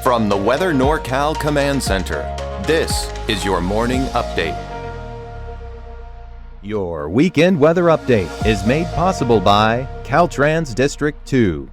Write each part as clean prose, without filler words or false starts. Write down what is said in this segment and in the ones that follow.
From the Weather NorCal Command Center, this is your morning update. Your weekend weather update is made possible by Caltrans District 2.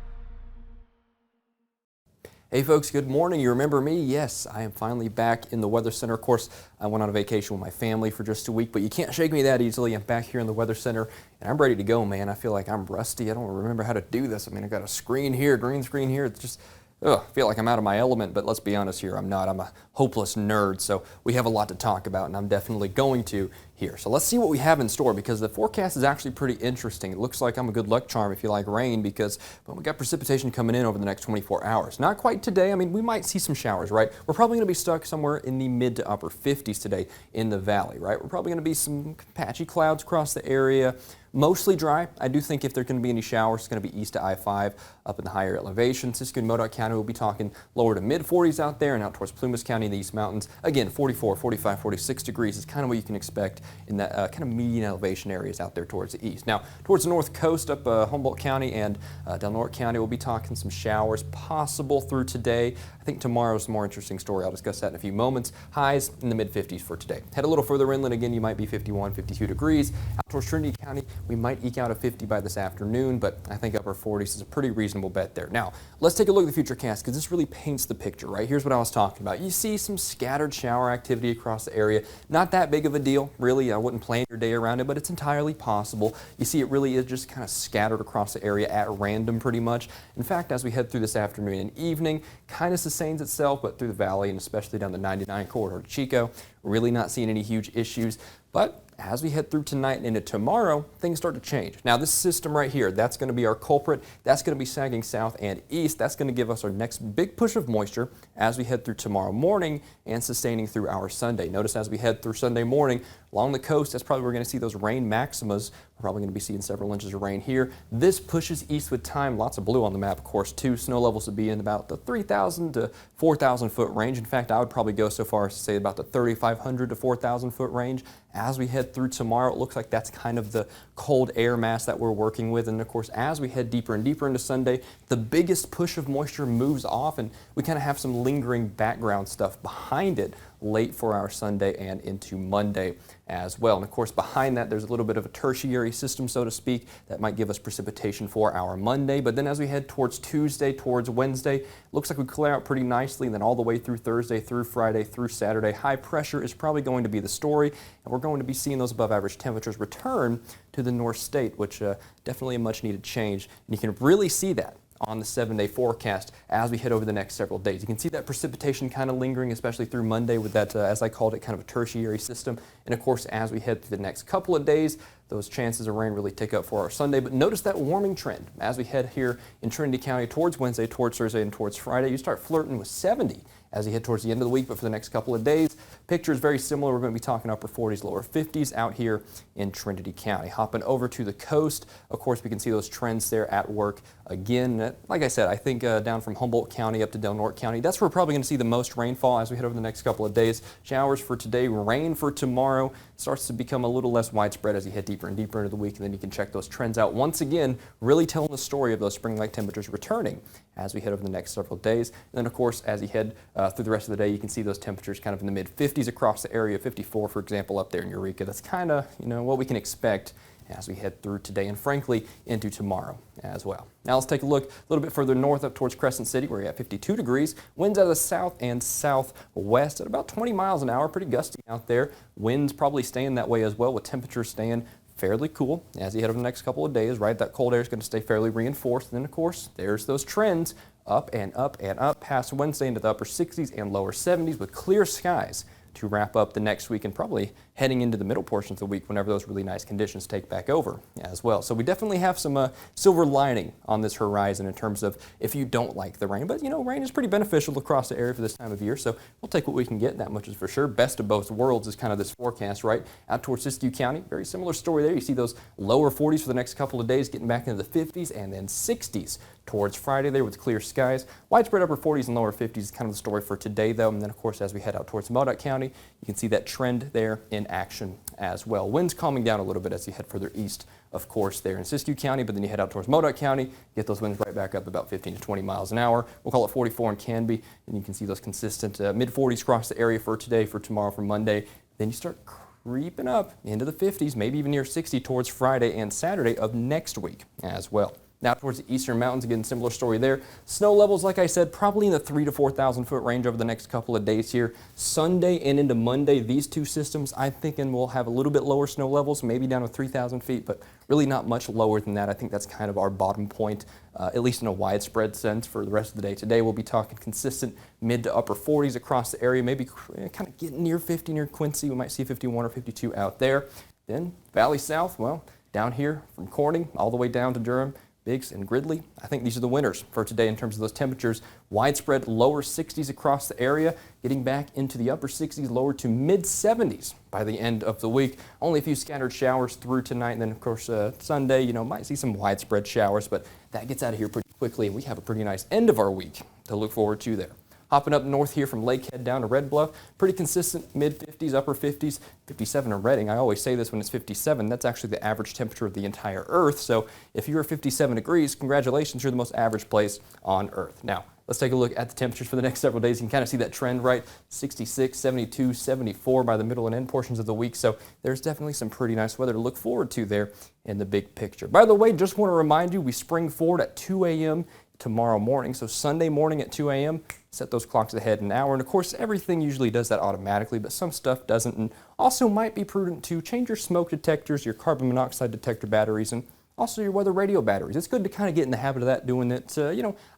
Hey folks, good morning. You remember me? Yes, I am finally back in the Weather Center. Of course, I went on a vacation with my family for just a week, but you can't shake me that easily. I'm back here in the Weather Center, and I'm ready to go, man. I feel like I'm rusty. I don't remember how to do this. I mean, I got a screen here, green screen here. It's just, I feel like I'm out of my element, but let's be honest here, I'm not. I'm a hopeless nerd, so we have a lot to talk about, and I'm definitely going to here. So let's see what we have in store, because the forecast is actually pretty interesting. It looks like I'm a good luck charm if you like rain, because we got precipitation coming in over the next 24 hours. Not quite today. I mean, we might see some showers, right? We're probably going to be stuck somewhere in the mid to upper 50s today in the valley, right? We're probably going to be some patchy clouds across the area. Mostly dry. I do think if there are going to be any showers, it's going to be east to I-5 up in the higher elevations. Siskiyou and Modoc County will be talking lower to mid 40s out there, and out towards Plumas County in the East Mountains. Again, 44, 45, 46 degrees is kind of what you can expect in that kind of median elevation areas out there towards the east. Now, towards the north coast up Humboldt County and Del Norte County, we'll be talking some showers possible through today. I think tomorrow's a more interesting story. I'll discuss that in a few moments. Highs in the mid 50s for today. Head a little further inland, again, you might be 51, 52 degrees. Out towards Trinity County, we might eke out a 50 by this afternoon, but I think upper 40s is a pretty reasonable bet there. Now, let's take a look at the future cast, because this really paints the picture, right? Here's what I was talking about. You see some scattered shower activity across the area. Not that big of a deal, really. I wouldn't plan your day around it, but it's entirely possible. You see, it really is just kind of scattered across the area at random pretty much. In fact, as we head through this afternoon and evening, kind of sustains itself, but through the valley and especially down the 99 corridor to Chico, really not seeing any huge issues. But as we head through tonight and into tomorrow, things start to change. Now, this system right here, that's going to be our culprit. That's going to be sagging south and east. That's going to give us our next big push of moisture as we head through tomorrow morning and sustaining through our Sunday. Notice as we head through Sunday morning along the coast, that's probably where we're going to see those rain maximas. We're probably going to be seeing several inches of rain here. This pushes east with time. Lots of blue on the map, of course, too. Snow levels would be in about the 3,000 to 4,000 foot range. In fact, I would probably go so far as to say about the 3,500 to 4,000 foot range. As we head through tomorrow, it looks like that's kind of the cold air mass that we're working with. And of course, as we head deeper and deeper into Sunday, the biggest push of moisture moves off, and we kind of have some lingering background stuff behind it late for our Sunday and into Monday as well. And of course, behind that, there's a little bit of a tertiary system, so to speak, that might give us precipitation for our Monday. But then as we head towards Tuesday, towards Wednesday, looks like we clear out pretty nicely. And then all the way through Thursday, through Friday, through Saturday, high pressure is probably going to be the story. And we're going to be seeing those above average temperatures return to the North State, which definitely a much needed change. And you can really see that on the 7-day forecast as we head over the next several days. You can see that precipitation kind of lingering, especially through Monday with that, as I called it, kind of a tertiary system. And of course, as we head through the next couple of days, those chances of rain really tick up for our Sunday. But notice that warming trend as we head here in Trinity County towards Wednesday, towards Thursday, and towards Friday. You start flirting with 70 as you head towards the end of the week, but for the next couple of days, picture is very similar. We're going to be talking upper 40s, lower 50s out here in Trinity County. Hopping over to the coast, of course, we can see those trends there at work again. Like I said, I think down from Humboldt County up to Del Norte County, that's where we're probably going to see the most rainfall as we head over the next couple of days. Showers for today, rain for tomorrow. Starts to become a little less widespread as you head deeper and deeper into the week, and then you can check those trends out once again, really telling the story of those spring-like temperatures returning as we head over the next several days. And then, of course, as you head through the rest of the day, you can see those temperatures kind of in the mid-50s across the area, 54, for example, up there in Eureka. That's kind of, what we can expect as we head through today and, frankly, into tomorrow as well. Now let's take a look a little bit further north up towards Crescent City, where you're at 52 degrees. Winds out of the south and southwest at about 20 miles an hour. Pretty gusty out there. Winds probably staying that way as well, with temperatures staying fairly cool as you head over the next couple of days, right? That cold air is going to stay fairly reinforced. And then, of course, there's those trends up and up and up past Wednesday into the upper 60s and lower 70s with clear skies to wrap up the next week and probably heading into the middle portions of the week whenever those really nice conditions take back over as well. So we definitely have some silver lining on this horizon in terms of if you don't like the rain. But, rain is pretty beneficial across the area for this time of year, so we'll take what we can get, that much is for sure. Best of both worlds is kind of this forecast, right? Out towards Siskiyou County, very similar story there. You see those lower 40s for the next couple of days, getting back into the 50s and then 60s towards Friday there with clear skies. Widespread upper 40s and lower 50s is kind of the story for today, though. And then, of course, as we head out towards Modoc County, you can see that trend there in action as well. Winds calming down a little bit as you head further east of course, there in Siskiyou County, but then you head out towards Modoc County, get those winds right back up about 15 to 20 miles an hour. We'll call it 44 in Canby, and you can see those consistent mid-40s across the area for today, for tomorrow, for Monday. Then you start creeping up into the 50s, maybe even near 60 towards Friday and Saturday of next week as well. Now towards the eastern mountains, again, similar story there. Snow levels, like I said, probably in the 3,000 to 4,000 foot range over the next couple of days here. Sunday and into Monday, these two systems, I'm thinking will have a little bit lower snow levels, maybe down to 3,000 feet, but really not much lower than that. I think that's kind of our bottom point, at least in a widespread sense for the rest of the day. Today we'll be talking consistent mid to upper 40s across the area, maybe kind of getting near 50 near Quincy. We might see 51 or 52 out there. Then Valley South, well, down here from Corning all the way down to Durham, Biggs and Gridley. I think these are the winners for today in terms of those temperatures. Widespread lower 60s across the area, getting back into the upper 60s, lower to mid 70s by the end of the week. Only a few scattered showers through tonight, and then of course Sunday, might see some widespread showers, but that gets out of here pretty quickly, and we have a pretty nice end of our week to look forward to there. Hopping up north here from Lakehead down to Red Bluff, pretty consistent mid-50s, upper 50s, 57 in Redding. I always say this when it's 57, that's actually the average temperature of the entire Earth. So if you're 57 degrees, congratulations, you're the most average place on Earth. Now, let's take a look at the temperatures for the next several days. You can kind of see that trend, right? 66, 72, 74 by the middle and end portions of the week. So there's definitely some pretty nice weather to look forward to there in the big picture. By the way, just want to remind you, we spring forward at 2 a.m. tomorrow morning. So Sunday morning at 2 a.m., set those clocks ahead an hour. And of course, everything usually does that automatically, but some stuff doesn't. And also might be prudent to change your smoke detectors, your carbon monoxide detector batteries, and also your weather radio batteries. It's good to kind of get in the habit of that, doing it,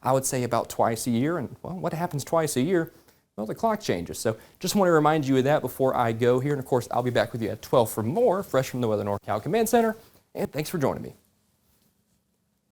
I would say about twice a year. And well, what happens twice a year? Well, the clock changes. So just want to remind you of that before I go here. And of course, I'll be back with you at 12 for more Fresh from the Weather NorCal Command Center. And thanks for joining me.